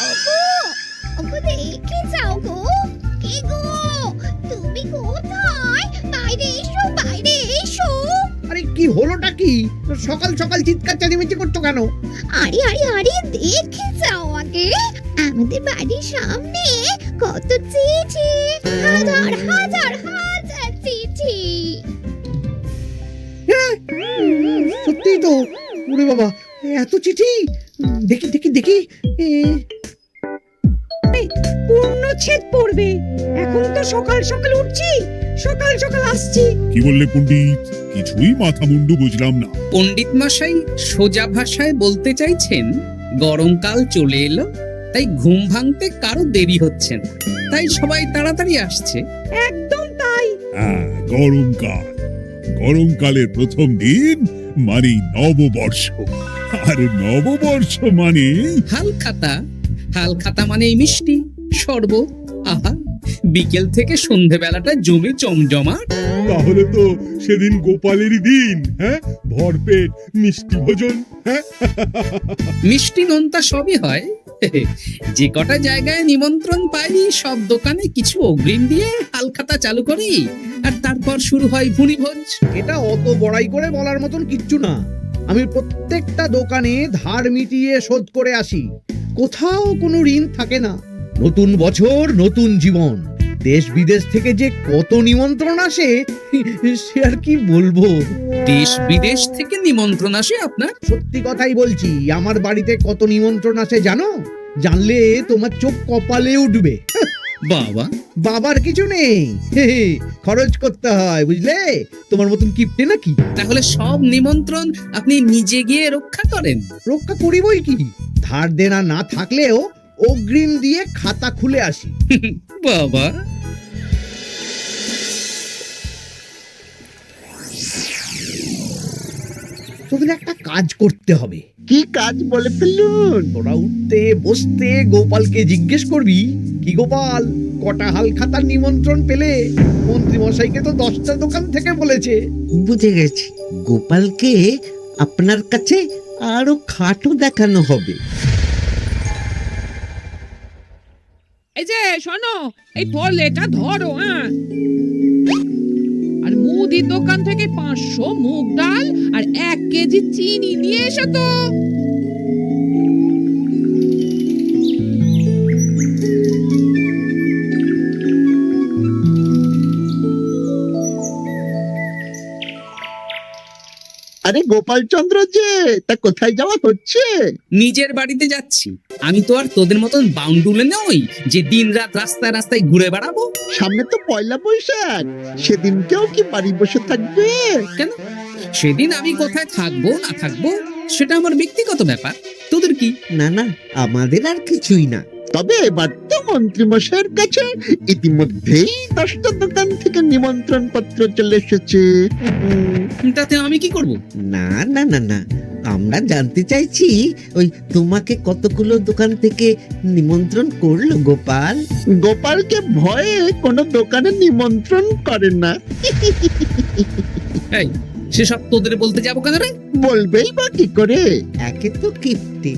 ওগো, ওগো দেখে যাও গো। কে গো? তুমি কোথায়? বাইরে এসো, বাইরে এসো। আরে কি হলোটা কি? সকাল সকাল চিৎকার চেঁচামেচি করছো কেন? আরে আরে আরে দেখে যাও আগে। আমাদের বাড়ির সামনে কত চিঠি, হাজার হাজার হাজার চিঠি। হ্যাঁ, সত্যিই তো। ওরে বাবা, এত চিঠি! দেখি দেখি দেখি। পূর্ণচ্ছেদ পড়বে। এখন তো সকাল সকাল উঠছি, সকাল সকাল আসছি। কি বললে পণ্ডিত? কিছুই মাথা মুন্ডু বুঝলাম না। পণ্ডিত মশাই সোজা ভাষায় বলতে চাইছেন গরমকাল চলে এলো, তাই ঘুম ভাঙতে কারো দেরি হচ্ছে না, তাই সবাই তাড়াতাড়ি আসছে। একদম তাই। হ্যাঁ, গরমকাল। গরমকালের প্রথম দিন মানে নববর্ষ, আর নববর্ষ মানে হালখাতা, হালখাতা মানে মিষ্টি শরবত। আহা, বিকেল থেকে সন্ধেবেলাটা জমে জমজমাট। তাহলে তো সেদিন গোপালেরই দিন। হ্যাঁ, ভরপেট মিষ্টি ভোজন। হ্যাঁ, মিষ্টি নোনতা সবই হয়। যে কটা জায়গায় নিমন্ত্রণ পাই সব দোকানে কিছু অগ্রিম দিয়ে হালখাতা চালু করি, আর তারপর শুরু হয় ভুনিভোজ। এটা অত বড়াই করে বলার মতন কিচ্ছু না। আমি প্রত্যেকটা দোকানে ধার মিটিয়ে শোধ করে আসি। কোথাও কোনো ঋণ থাকে না। নতুন বছর, নতুন জীবন। দেশ বিদেশ থেকে যে কত নিমন্ত্রণ আসে সে আর কি বলবো। দেশ বিদেশ থেকে নিমন্ত্রণ আসে আপনার? সত্যি কথাই বলছি, আমার বাড়িতে কত নিমন্ত্রণ আসে জানো? জানলে তোমার চোখ কপালে উঠবে। বাবা, বাবার কিছু নেই, খরচ করতে হয়, বুঝলে? তোমার মতন কিপটে নাকি? তাহলে সব নিমন্ত্রণ আপনি নিজে গিয়ে রক্ষা করেন? রক্ষা করিবই কি, ধার দেনা না থাকলেও অগ্রিম দিয়ে খাতা খুলে আসি। বাবা, তোদের একটা কাজ করতে হবে। কি কাজ বলে ফেলুন? তোরা উঠতে বসতে গোপালকে জিজ্ঞেস করবি, কি গোপাল, কটা হালখাতার নিমন্ত্রণ পেলে? মন্ত্রী মশাইকে তো 10টা দোকান থেকে বলেছে। বুঝে গেছি, গোপালকে আপনার কাছে আরো খাটো দেখানো হবে। এই যে শোনো, এই থলেটা ধরো। হ্যাঁ, আর মুদির দোকান থেকে 500 মুগ ডাল আর 1 কেজি চিনি নিয়ে এসো তো। আরে গোপাল চন্দ্র যে, তা কোথায় যাওয়া হচ্ছে? নিজের বাড়িতে যাচ্ছি। আমি তো আর তোদের মতন বাউন্ডুলে নই যে দিন রাত রাস্তায় রাস্তায় ঘুরে বেড়াবো। সামনে তো পয়লা বৈশাখ, সেদিনকেও কি বাড়ি বসে থাকবে? কেন? সেদিন আমি কোথায় থাকবো না থাকবো সেটা আমার ব্যক্তিগত ব্যাপার, তোদের কি? না না, আমাদের আর কিছুই না। তবে এবার তো মন্ত্রী মশাইয়ের কাছে ইতিমধ্যেই 10টা দোকান থেকে নিমন্ত্রণ পত্র চলে এসেছে। তাতে আমি কি করব? না না না না, আমরা জানতে চাইছি ওই তোমাকে কতগুলো দোকান থেকে নিমন্ত্রণ করলো গোপাল? গোপালকে ভয়ে কোনো দোকানে নিমন্ত্রণ করে না। এই, সেসব তোদের বলতে যাবো কেন রে? বলবেই বা কি করে? একে তো কিপ্টে,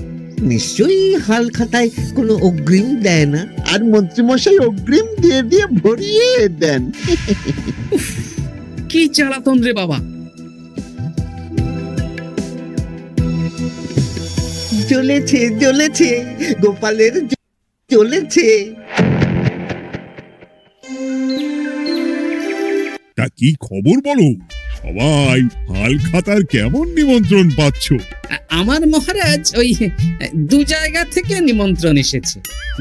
নিশ্চয়ই হাল খাতায় কোনো অগ্রিম দেয় না, আর মন্ত্রীমশাই অগ্রিম দিয়ে দিয়ে ভরিয়ে দেন। কি জ্বালাতন রে বাবা! জ্বলেছে জ্বলেছে, গোপালের জ্বলেছে। তা কি খবর বলো? সবাই হালখাতার কেমন নিমন্ত্রণ পাচ্ছ? আমার মহারাজ ওই 2 জায়গা থেকে নিমন্ত্রণ এসেছে,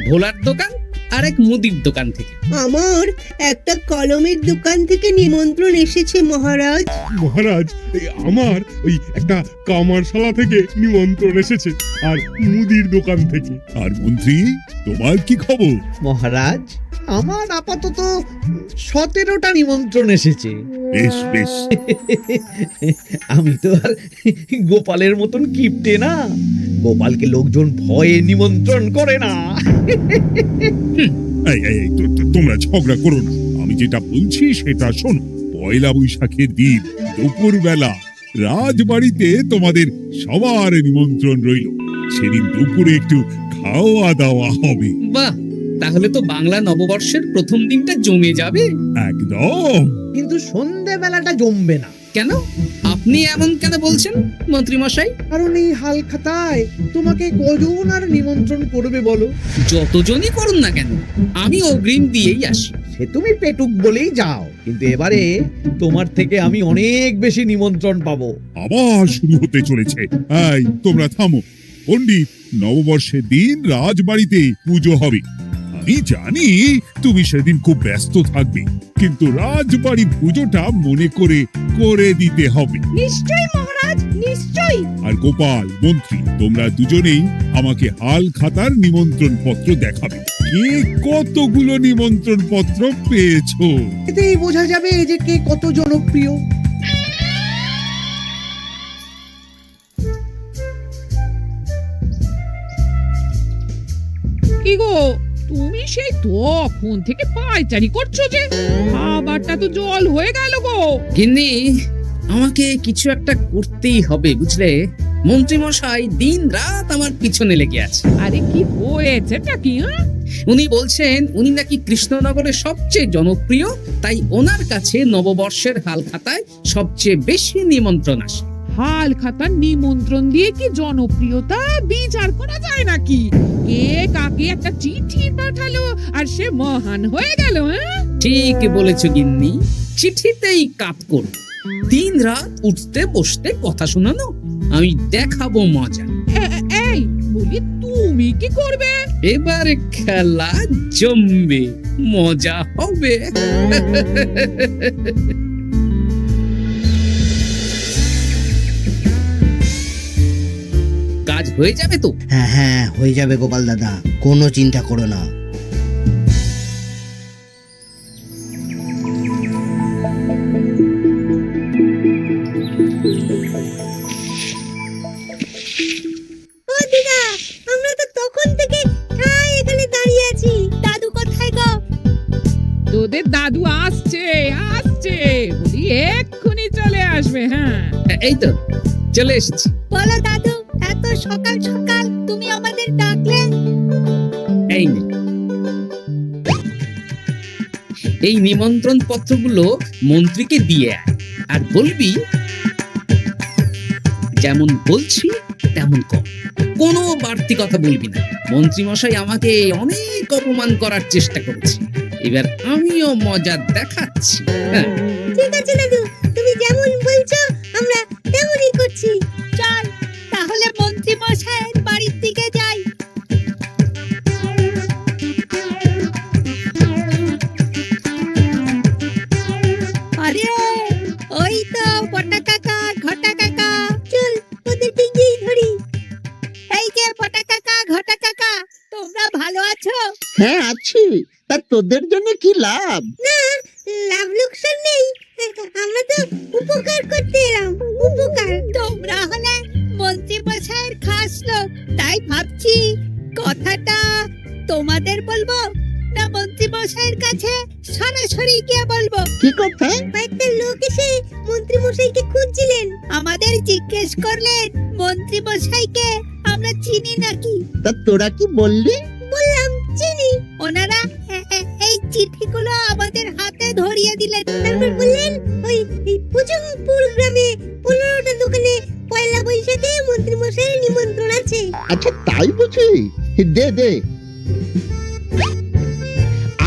ভোলার দোকান আর এক মুদির দোকান থেকে। আমার একটা কলমের দোকান থেকে নিমন্ত্রণ এসেছে মহারাজ। মহারাজ, আমার ওই একটা কামারশালা থেকে নিমন্ত্রণ এসেছে, আর মুদির দোকান থেকে। আর মন্ত্রী, তোমার কি খবর? মহারাজ, আমার আপাতত 17টা নিমন্ত্রণ এসেছে। বেশ বেশ। আমি তো আর গোপালের মতন কিপটে না। গোপালকে লোকজন ভয়ে নিমন্ত্রণ করে না। তোমরা ঝগড়া করো না, আমি যেটা বলছি সেটা শোনো। পয়লা বৈশাখের দিন দুপুর বেলা রাজবাড়িতে তোমাদের সবার নিমন্ত্রণ রইল। সেদিন দুপুরে একটু খাওয়া দাওয়া হবে। বাহ, তাহলে তো বাংলা নববর্ষের প্রথম দিনটা জমে যাবে। একদম। কিন্তু সন্ধেবেলাটা জমবে না, কেন? আপনি এমন কেন বলছেন মন্ত্রী মশাই? কারণ এই হালখাতায় তোমাকে কজন আর নিমন্ত্রণ করবে বলো? যতজনই করুন না কেন, আমি অগ্রিম দিয়েই আসি। সে তুমি পেটুক বলেই যাও, কিন্তু এবারে তোমার থেকে আমি অনেক বেশি নিমন্ত্রণ পাবো। আবার শুরু হতে চলেছে। এই তোমরা থামো। পণ্ডিত, নববর্ষের দিন রাজবাড়িতে পুজো হবে। আমি জানি তুমি সেদিন খুব ব্যস্ত থাকবে, কিন্তু রাজবাড়ির পুজোটা মনে করে করে দিতে হবে। নিশ্চয়ই মহারাজ, নিশ্চয়ই। আর গোপাল, মন্ত্রী, তোমরা দুজনেই আমাকে হাল খাতার নিমন্ত্রণ পত্র দেখাবে। কে কতগুলো নিমন্ত্রণ পত্র পেয়েছো? এতেই বোঝা যাবে যে কে কত জনপ্রিয়। কি গো, তুমি সেই তখন থেকে পায়চারি করছো যে? খাবারটা তো জল হয়ে গেল গো। গিন্নি, আমাকে কিছু একটা করতেই হবে, বুঝলে? মন্ত্রী মশাই দিন রাত আমার পিছনে লেগে আছে। আরে কি হয়েছেটা কি? উনি বলছেন উনি নাকি কৃষ্ণনগরের সবচেয়ে জনপ্রিয়, তাই ওনার কাছে নববর্ষের হালখাতায় সবচেয়ে বেশি নিমন্ত্রণ আসে। হাল খাতার নিমন্ত্রণ দিয়ে কি জনপ্রিয়তা বিচার করা যায় নাকি? কে কাকে একটা চিঠি পাঠালো আর সে মহান হয়ে গেল? ঠিক বলেছ গিন্নি, চিঠিতেই কাপ করব। দিন রাত উঠতে বসতে কথা শোনানো, আমি দেখাবো মজা। এই বলি, তুমি কি করবে? এবারে খেলা জমবে, মজা হবে। কাজ হয়ে যাবে তো? হ্যাঁ হ্যাঁ, হয়ে যাবে গোপাল দাদা, কোনো চিন্তা করো না। ও দিদা, আমরা তো তখন থেকে এখানে দাঁড়িয়ে আছি। দাদু কোথায় গো? তোদের দাদু আসছে আসছে, বলি এক্ষুনি চলে আসবে। হ্যাঁ, এই তো চলে এসেছি। বলো দাদু, এত সকাল সকাল তুমি আমাদের ডাকলে? এই নে, এই নিমন্ত্রণ পত্রগুলো মন্ত্রীকে দিয়ে আয়, আর বলবি যেমন বলছি তেমন কর, কোনো বাড়তি কথা বলবি না। মন্ত্রী মশাই আমাকে অনেক অপমান করার চেষ্টা করেছে, এবার আমিও মজা দেখাচ্ছি। হ্যাঁ, ঠিক আছে দাদু, তুমি যেমন বলছো আমরা তেমনই করছি। চল তাহলে মন্ত্রী মশাইয়ের বাড়ির দিকে যাই। আরে ওই তো বটা কাকা, ঘটা কাকা, চল ওদেরকে গিয়ে ধরি। এই যে বটা কাকা, ঘটা কাকা, তোমরা ভালো আছো? হ্যাঁ আছি, তা তোদের জন্য কি লাভ? না, লাভ লোকসান নেই, আমরা তো উপকার করতে এলাম। উপকার? তোমরা হলে মন্ত্রী মশাইয়ের খাস লোক, তাই ভাবছি কথাটা তোমাদের বলবো না মন্ত্রী মশাইয়ের কাছে সরাসরি গিয়ে বলবো। কি কথা? কয়েকটা লোক এসে মন্ত্রী মশাইকে খুঁজছিলেন, আমাদের জিজ্ঞেস করলেন মন্ত্রী মশাইকে আমরা চিনি নাকি। তা তোরা কি বললি? বললাম চিনি। ওনারা এই চিঠিগুলো আমাদের হাতে ধরিয়ে দিলেন, তারপর বললেন ওই পুজংপুর গ্রামে 15টা দোকানে পয়লা বৈশাখে মন্ত্রী মশাইয়ের নিমন্ত্রণ আছে। আচ্ছা তাই বুঝি? দে দে,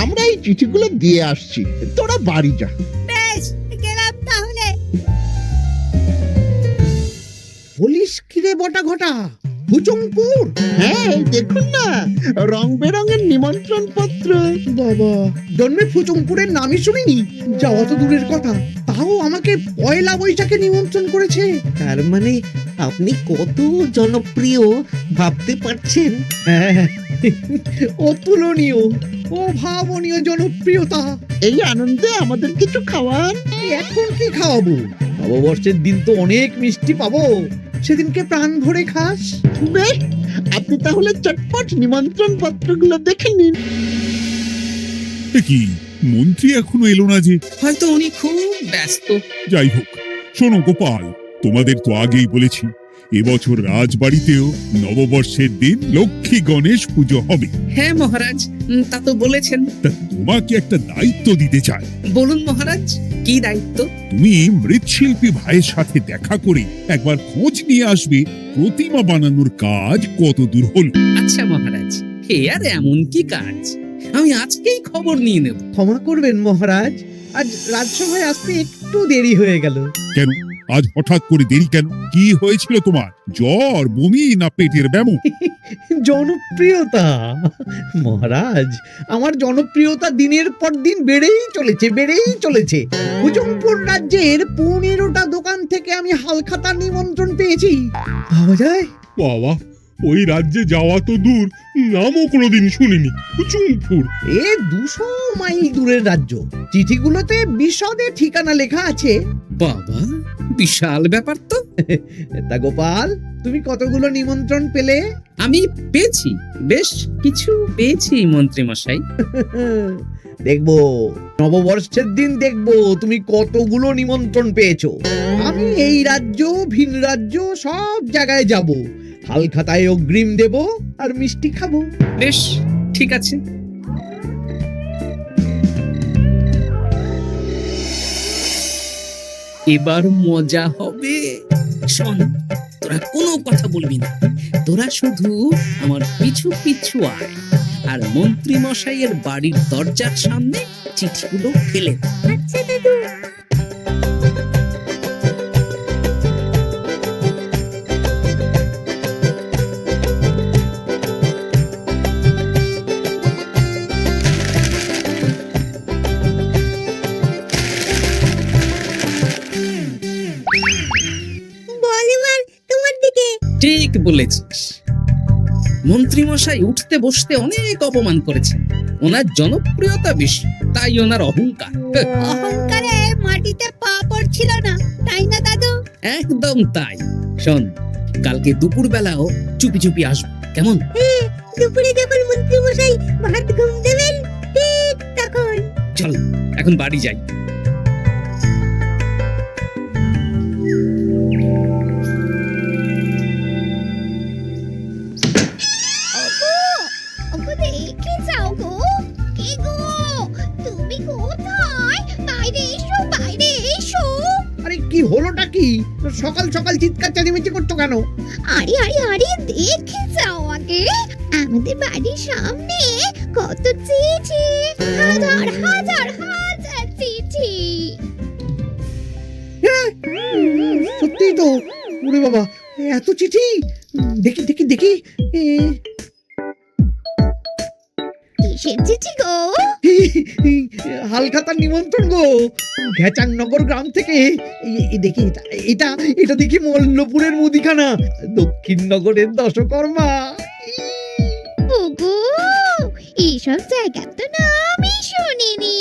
আমরা এই চিঠিগুলো দিয়ে আসছি, তোরা বাড়ি যা। বেশ, গেলাম তাহলে। বলিস কিরে বটা ঘটা, ভুজংপুর? হ্যাঁ দেখুন না, রং বেরঙের নিমন্ত্রণ পত্র। বাবা, জন্মে ফুচুংপুরের নামই শুনিনি, যাওয়া তো দূরের কথা, তাও আমাকে পয়লা বৈশাখে নিমন্ত্রণ করেছে। তার মানে আপনি কত জনপ্রিয় ভাবতে পারছেন? হ্যাঁ, অতুলনীয়, অভাবনীয় জনপ্রিয়তা। এই আনন্দে আমাদের কিছু খাওয়ান। এখন কি খাওয়াবো? নববর্ষের দিন তো অনেক মিষ্টি পাবো, সেদিনকে প্রাণ ভরে খাস। বেশ, আপনি তাহলে চটপট নিমন্ত্রণ পত্রগুলো দেখে নিন। এ কি, মন্ত্রী এখনো এলো না যে? হয়তো উনি খুব ব্যস্ত। যাই হোক, শোনো গোপাল, তোমাদের তো আগেই বলেছি এবছর রাজবাড়িতেও নববর্ষের দিন লক্ষ্মী গণেশ পুজো হবে। হ্যাঁ মহারাজ, তা তো বলেছেন। তা তোমাকে একটা দায়িত্ব দিতে চাই। বলুন মহারাজ, কি দায়িত্ব? তুমি মৃৎশিল্পী ভাইয়ের সাথে দেখা করে একবার খোঁজ নিয়ে আসবে প্রতিমা বানানোর কাজ কত দূর হলো। আচ্ছা মহারাজ, হে আর এমন কি কাজ, আমি আজকেই খবর নিয়ে নেব। ক্ষমা করবেন মহারাজ, আজ রাজসভায় আসতে একটু দেরি হয়ে গেল। কেন আজ হঠাৎ করে দেরি কেন? কি হয়েছিল তোমার? জ্বর, বমি না পেটের ব্যামো? জনপ্রিয়তা মহারাজ, আমার জনপ্রিয়তা দিনের পর দিন বেড়েই চলেছে। হুজুমপুর রাজ্যের 15টা দোকান থেকে আমি হালখাতার নিমন্ত্রণ পেয়েছি। ভাবা যায়? বাবা, ওই রাজ্যে যাওয়া তো দূর, নামও কোনোদিন শুনিনি। হুজুমপুর। এ 200 মাইল দূরের রাজ্য। চিঠিগুলোতে বিশদে ঠিকানা লেখা আছে। বাবা, বিশাল ব্যাপার তো। তা গোপাল, তুমি কতগুলো নিমন্ত্রণ পেলে? আমি পেয়েছি, বেশ কিছু পেয়েছি মন্ত্রী মশাই। দেখবো নববর্ষের দিন দেখবো তুমি কতগুলো নিমন্ত্রণ পেয়েছো। আমি এই রাজ্য ভিন রাজ্য সব জায়গায় যাব, হালখাতায় অগ্রিম দেব আর মিষ্টি খাবো। বেশ, ঠিক আছে। এবার মজা হবে। শোন, তোরা কোনো কথা বলবি না, তোরা শুধু আমার পিছু পিছু আয় আর মন্ত্রী মশাইয়ের বাড়ির দরজার সামনে চিঠিগুলো ফেলে দে। আচ্ছা দাদু। বল এবার তোমার দিকে। ঠিক বলেছিস, মন্ত্রী মশাই উঠতে বসতে অনেক অপমান করেছেন। ওনার জনপ্রিয়তা বেশি, তাই ওনার অহংকার। অহংকারে মাটিতে পা পড়ছিল না, তাই না দাদু? একদম তাই। শোন, কালকে দুপুর বেলাও চুপি চুপি আসবো, কেমন? দুপুরে যখন মন্ত্রী মশাই ভাত ঘুম দেবেন, ঠিক তখন। চল এখন বাড়ি যাই। দেখে যাও গো। কি গো, তুমি কোথায়? বাইরে এসো, বাইরে এসো। আরে কি হলোটা কি? সকাল সকাল চিৎকার চেঁচামেচি করছো কেন? আরে আরে আরে, দেখে যাও আগে। আমাদের বাড়ির সামনে কত চিঠি, হাজার হাজার হাজার চিঠি। সত্যি তো, ওরে বাবা, এত চিঠি! দেখি দেখি দেখি। কিসের চিঠি গো? হালখাতার নিমন্ত্রণ গো, ঘেচাংনগর গ্রাম থেকে। দেখি এটা এটা দেখি মল্লপুরের মুদিখানা, দক্ষিণনগরের দশকর্মা। ওগো, এইসব জায়গা তো নামই শুনিনি।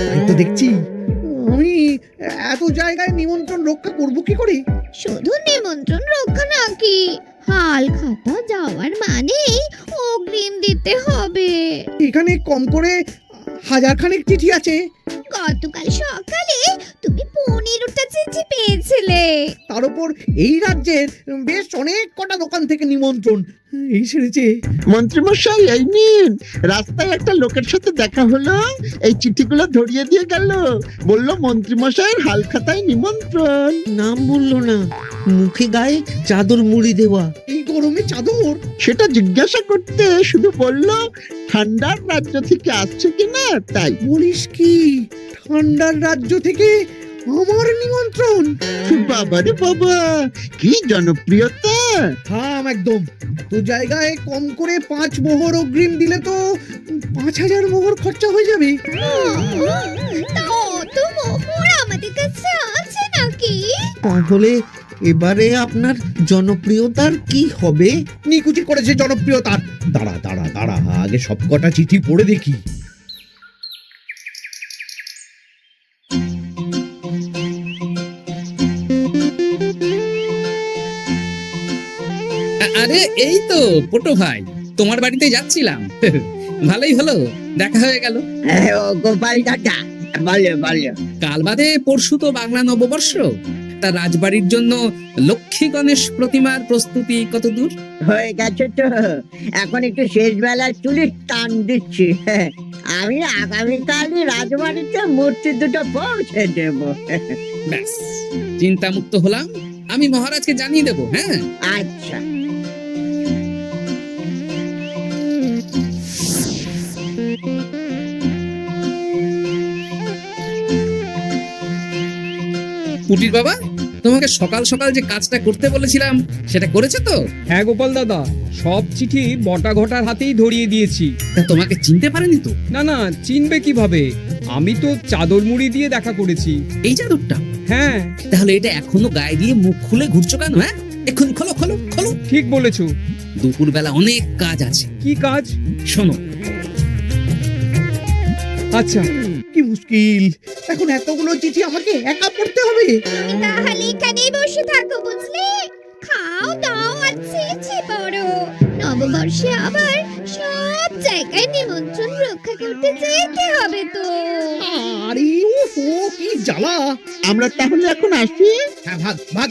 তাই তো দেখছি। আমি এত জায়গায় নিমন্ত্রণ রক্ষা করব কি করে? শুধু নিমন্ত্রণ রক্ষা নাকি, হালখাতা যাওয়ার মানেই অগ্রিম দিতে হবে। এখানে কম করে 1000 খানেক চিঠি আছে। গতকাল সকালে তুমি 15টা চিঠি পেয়েছিলে। তার উপর এই রাজ্যের বেশ অনেক কটা দোকান থেকে নিমন্ত্রণ এই সেরেছে। মন্ত্রীমশাই, এই নিন। রাস্তায় একটা লোকের সাথে দেখা হলো, এই চিঠিগুলো ধরিয়ে দিয়ে গেল। বলল মন্ত্রীমশাইয়ের হালখাতায় নিমন্ত্রণ। নাম বললো না, মুখে গায়ে চাদর মুড়ি দেওয়া। এই গরমে চাদর? সেটা জিজ্ঞাসা করতে শুধু বলল ঠান্ডার রাজ্য থেকে আসছে কিনা তাই। বলিস কি, ঠান্ডার রাজ্য থেকে আমার নিমন্ত্রণ? বাবারে বাবা, কি জনপ্রিয়তা! থাম একদম। তো জায়গায় কম করে 5 মোহর অগ্রিম দিলে তো 5000 মোহর খরচা হয়ে যাবে। তা অত মোহর আমাদের কাছে আছে নাকি? তাহলে এবারে আপনার জনপ্রিয়তার কি হবে? নিকুচি করেছে জনপ্রিয়তার। দাঁড়া দাঁড়া দাঁড়া, আগে সবকটা চিঠি পড়ে দেখি। আরে এই তো পটু ভাই, তোমার বাড়িতে যাচ্ছিলাম। ভালোই হলো, দেখা হয়ে গেল। গোপাল দাদা, বলো বলো। কাল বাদে পরশু তো বাংলা নববর্ষ, তা রাজবাড়ির জন্য লক্ষ্মী গণেশ প্রতিমার প্রস্তুতি কত দূর? হয়ে গেছে তো, এখন একটু শেষ বেলায় চুলির টান দিচ্ছি। আমি আগামীকালই রাজবাড়িতে মূর্তি দুটো পৌঁছে দেব। ব্যাস, চিন্তামুক্ত হলাম। আমি মহারাজকে জানিয়ে দেবো। হ্যাঁ, আচ্ছা। কুটির বাবা, তোমাকে সকাল সকাল যে কাজটা করতে বলেছিলাম সেটা করেছো তো? হ্যাঁ গোপাল দাদা, সব চিঠি বটা ঘটার হাতেই ধরিয়ে দিয়েছি। তা তোমাকে চিনতে পারেনি তো? না না, চিনবে কিভাবে? আমি তো চাদর মুড়ি দিয়ে দেখা করেছি। এই চাদরটা? হ্যাঁ। তাহলে এটা এখনো গায়ে দিয়ে মুখ খুলে ঘুরছো কেন? হ্যাঁ, এক্ষুনি খোলো খোলো খোলো। ঠিক বলেছো। দুপুরবেলা অনেক কাজ আছে। কি কাজ? শোনো। আচ্ছা। কি মুশকিল, এখন এতগুলো চিঠি আমাকে একা পড়তে হবে। তুমি তাহলে এখানেই বসে থাকো, বুঝলে? খাও দাও আর চিঠি পড়ো। নববর্ষে আবার সব জায়গায় নিমন্ত্রণ রক্ষা করতে যেতে হবে তো। আরে ওহো, কি জ্বালা। আমরা তাহলে এখন আসি। হ্যাঁ, ভাগ ভাগ।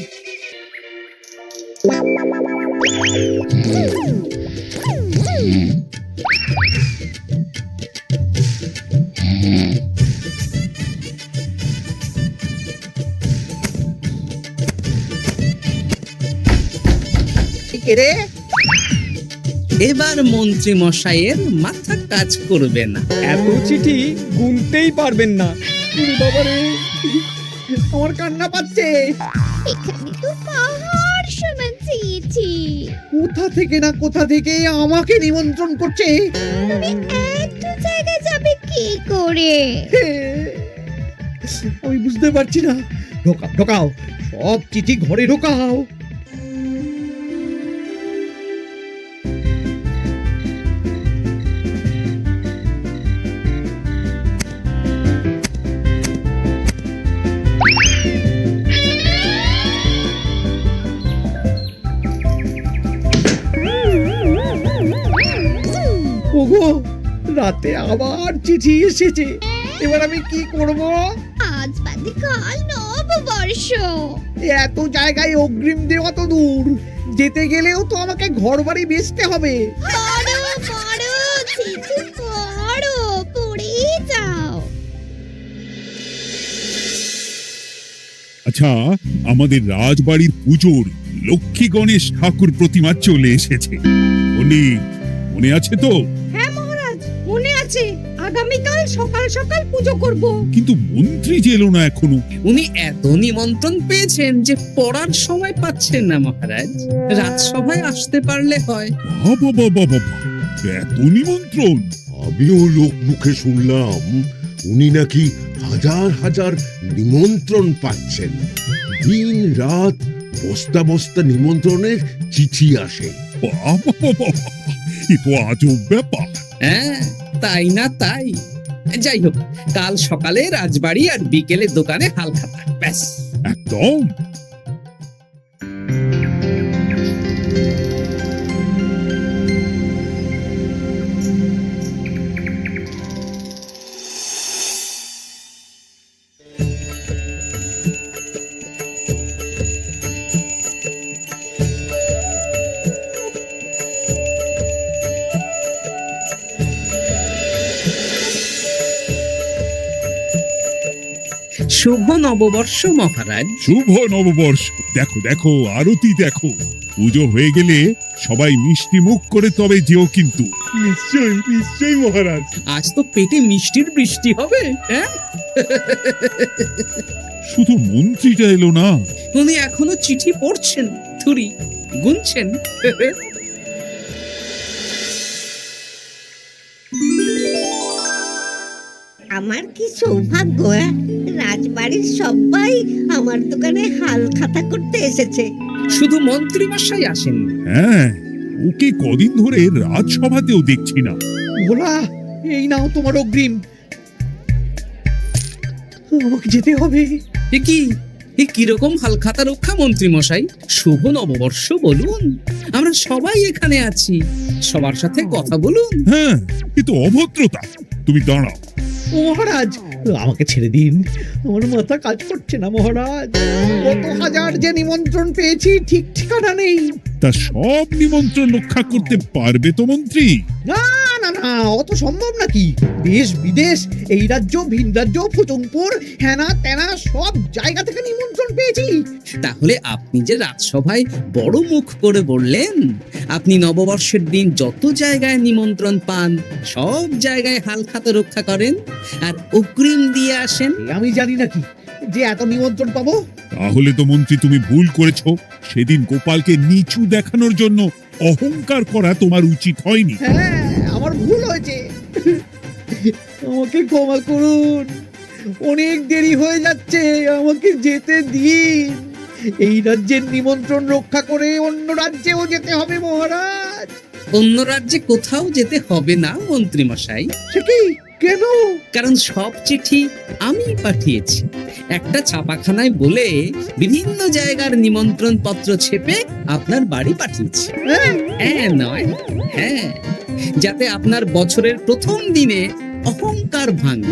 রে, এবার মন্ত্রী মশাইয়ের মাথা কাজ করবে না। এত চিঠি গুনতেই পারবেন না। বাবারে, আমার কান্না পাচ্ছে। এখানে তো পাহাড় সমান চিঠি। কোথা থেকে না কোথা থেকে আমাকে নিমন্ত্রণ করছে। তুমি এত জায়গায় যাবে কি করে? আমি বুঝতে পারছি না। ঢোকাও ঢোকাও, সব চিঠি ঘরে ঢোকাও। ওগো, রাতে আবার চিঠি এসেছে। এবার আমি কি করব? আজ বাদে কাল নববর্ষ। এত জায়গায় অগ্রিম দেওয়া তো দূর, যেতে গেলেও তো আমাকে ঘর বাড়ি বেচতে হবে। পড়ো পড়ো, চিঠি পড়ো, পড়ে যাও। আচ্ছা, আমাদের রাজবাড়ির পুজোর লক্ষ্মী গণেশ ঠাকুর প্রতিমা চলে এসেছে। মনে আছে তো? হ্যাঁ মহারাজ, মনে আছে। আগামীকাল সকাল সকাল পুজো করব। কিন্তু মন্ত্রী যে এলো না এখনো। উনি এত নিমন্ত্রণ পেয়েছেন যে পড়ার সময় পাচ্ছেন না মহারাজ। রাজসভায় আসতে পারলে হয়। বাবা বাবা বাবা, এত নিমন্ত্রণ! আমিও লোক মুখে শুনলাম উনি নাকি হাজার হাজার নিমন্ত্রণ পাচ্ছেন। দিন রাত বস্তা বস্তা নিমন্ত্রণের চিঠি আসে। বাবা বাবা, এ তো আজব ব্যাপার। হ্যাঁ, তাই না তাই। যাই হোক, কাল সকালে রাজবাড়ি আর বিকেলে দোকানে হালখাতা। ব্যাস, একদম। শুভ নববর্ষ মহারাজ। শুভ নববর্ষ। দেখো দেখো, আরতি দেখো। পুজো হয়ে গেলে সবাই মিষ্টি মুখ করে তবে যেও কিন্তু। নিশ্চয়ই নিশ্চয়ই মহারাজ। আজ তো পেটে মিষ্টির বৃষ্টি হবে। হ্যাঁ, শুধু মন্ত্রীটা এলো না। উনি এখনো চিঠি পড়ছেন, থুরি গুনছেন। আমার কি সৌভাগ্য! রাজবাড়ির সবাই আমার দোকানে হাল খাতা করতে এসেছে। শুধু মন্ত্রী মশাই আসেন। হ্যাঁ, ওকে কদিন ধরে রাজসভাতেও দেখছি না। ভোলা, এই নাও তোমার অগ্রিম। আমাকে যেতে হবে। এ কিরকম হালখাতা রক্ষা মন্ত্রী মশাই? শুভ নববর্ষ বলুন, আমরা সবাই এখানে আছি। সবার সাথে কথা বলুন। হ্যাঁ, এ তো অভদ্রতা। তুমি দাঁড়াও। ও মহারাজ, আমাকে ছেড়ে দিন, আমার মাথা কাজ করছে না মহারাজ। কত হাজার যে নিমন্ত্রণ পেয়েছি ঠিক ঠিকানা নেই। তা সব নিমন্ত্রণ রক্ষা করতে পারবে তো মন্ত্রী? না না না, অত সম্ভব নাকি? দেশ বিদেশ, এই রাজ্য ভিন রাজ্য, ফুটুমপুর, হেনা তেনা সব জায়গা থেকে নিমন্ত্রণ পেয়েছি। তাহলে আপনি যে রাজসভায় বড় মুখ করে বললেন আপনি নববর্ষের দিন যত জায়গায় নিমন্ত্রণ পান সব জায়গায় হালখাতা রক্ষা করেন আর অগ্রিম দিয়ে আসেন। আমি জানি নাকি যে এত নিমন্ত্রণ পাবো? তাহলে তো মন্ত্রী তুমি ভুল করেছো। সেদিন গোপালকে নিচু দেখানোর জন্য অহংকার করা তোমার উচিত হয়নি। হ্যাঁ, আমার ভুল হয়েছে, আমাকে ক্ষমা করুন। অনেক দেরি হয়ে যাচ্ছে, আমাকে যেতে দিন। এই রাজ্যের নিমন্ত্রণ রক্ষা করে অন্য রাজ্যেও যেতে হবে মহারাজ। অন্য রাজ্যে কোথাও যেতে হবে না মন্ত্রী মশাই, সে কি? কেন? কারণ সব চিঠি আমি পাঠিয়েছি। একটা ছাপাখানায় বলে বিভিন্ন জায়গার নিমন্ত্রণ পত্র ছেপে আপনার বাড়ি পাঠিয়েছি। হ্যাঁ? হ্যাঁ নয় হ্যাঁ, যাতে আপনার বছরের প্রথম দিনে অহংকার ভাঙে।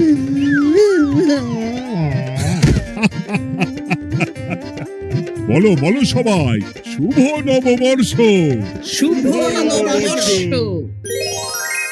বলো বলো সবাই, শুভ নববর্ষ। শুভ নববর্ষ।